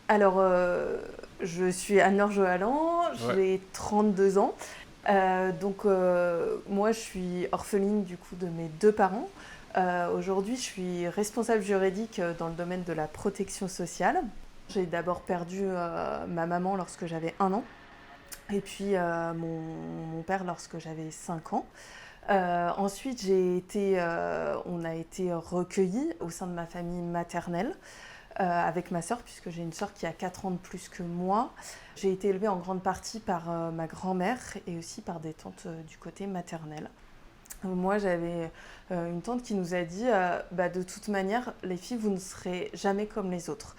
Alors, je suis Anne-Laure Johalan, Ouais. j'ai 32 ans. Moi, je suis orpheline du coup de mes deux parents. Aujourd'hui, je suis responsable juridique dans le domaine de la protection sociale. J'ai d'abord perdu ma maman lorsque j'avais 1 an, et puis mon père lorsque j'avais 5 ans. Ensuite, on a été recueillis au sein de ma famille maternelle avec ma sœur, puisque j'ai une sœur qui a 4 ans de plus que moi. J'ai été élevée en grande partie par ma grand-mère et aussi par des tantes du côté maternel. Moi, j'avais une tante qui nous a dit de toute manière, les filles, vous ne serez jamais comme les autres.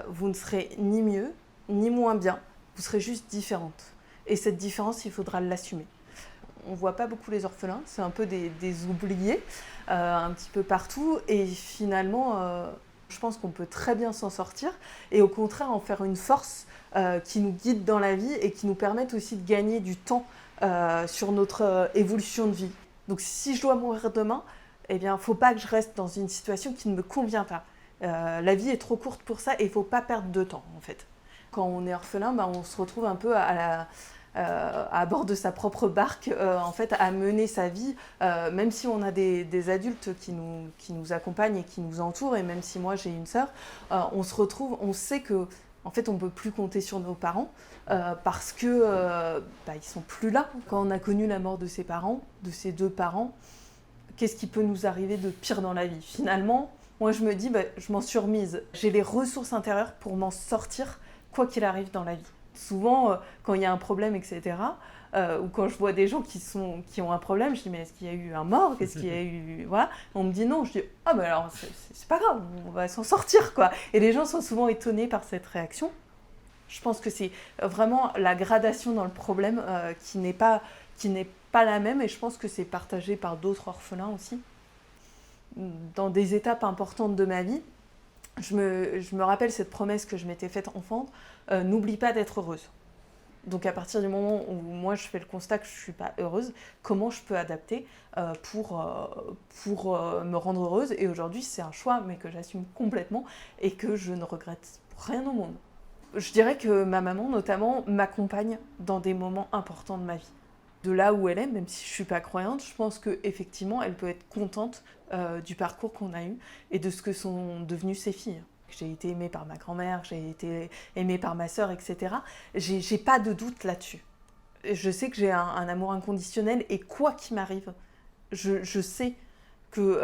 Vous ne serez ni mieux, ni moins bien, vous serez juste différentes. Et cette différence, il faudra l'assumer. On ne voit pas beaucoup les orphelins, c'est un peu des oubliés, un petit peu partout. Et finalement, je pense qu'on peut très bien s'en sortir et au contraire en faire une force qui nous guide dans la vie et qui nous permette aussi de gagner du temps sur notre évolution de vie. Donc si je dois mourir demain, eh bien, il ne faut pas que je reste dans une situation qui ne me convient pas. La vie est trop courte pour ça et il ne faut pas perdre de temps en fait. Quand on est orphelin, on se retrouve un peu à bord de sa propre barque, en fait, à mener sa vie, même si on a des adultes qui nous accompagnent et qui nous entourent, et même si moi j'ai une sœur, on se retrouve, on sait que en fait, on ne peut plus compter sur nos parents parce que ils sont plus là. Quand on a connu la mort de ses parents, de ses deux parents, qu'est-ce qui peut nous arriver de pire dans la vie? Finalement, moi je me dis, je m'en suis remise. J'ai les ressources intérieures pour m'en sortir, quoi qu'il arrive dans la vie. Souvent, quand il y a un problème, etc., ou quand je vois des gens qui ont un problème, je dis, mais est-ce qu'il y a eu un mort? Qu'est-ce qu'il y a eu? Voilà. On me dit non. Je dis, ah ben alors, c'est pas grave, on va s'en sortir, quoi. Et les gens sont souvent étonnés par cette réaction. Je pense que c'est vraiment la gradation dans le problème qui n'est pas la même, et je pense que c'est partagé par d'autres orphelins aussi. Dans des étapes importantes de ma vie, je me rappelle cette promesse que je m'étais faite enfant, n'oublie pas d'être heureuse. Donc à partir du moment où moi je fais le constat que je ne suis pas heureuse, comment je peux adapter pour me rendre heureuse? Et aujourd'hui c'est un choix, mais que j'assume complètement et que je ne regrette rien au monde. Je dirais que ma maman notamment m'accompagne dans des moments importants de ma vie. De là où elle est, même si je ne suis pas croyante, je pense qu'effectivement elle peut être contente du parcours qu'on a eu et de ce que sont devenues ses filles. J'ai été aimée par ma grand-mère, j'ai été aimée par ma sœur, etc. J'ai pas de doute là-dessus. Je sais que j'ai un amour inconditionnel et quoi qu'il m'arrive, je sais que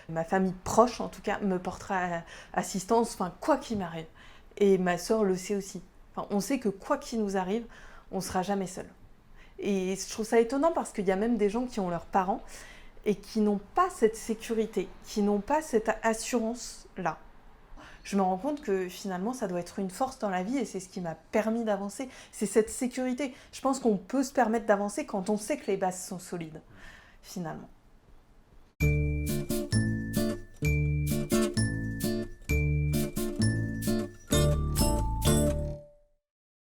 ma famille proche, en tout cas, me portera assistance, enfin, quoi qu'il m'arrive. Et ma sœur le sait aussi. Enfin, on sait que quoi qu'il nous arrive, on ne sera jamais seul. Et je trouve ça étonnant parce qu'il y a même des gens qui ont leurs parents et qui n'ont pas cette sécurité, qui n'ont pas cette assurance-là. Je me rends compte que finalement, ça doit être une force dans la vie et c'est ce qui m'a permis d'avancer. C'est cette sécurité. Je pense qu'on peut se permettre d'avancer quand on sait que les bases sont solides, finalement.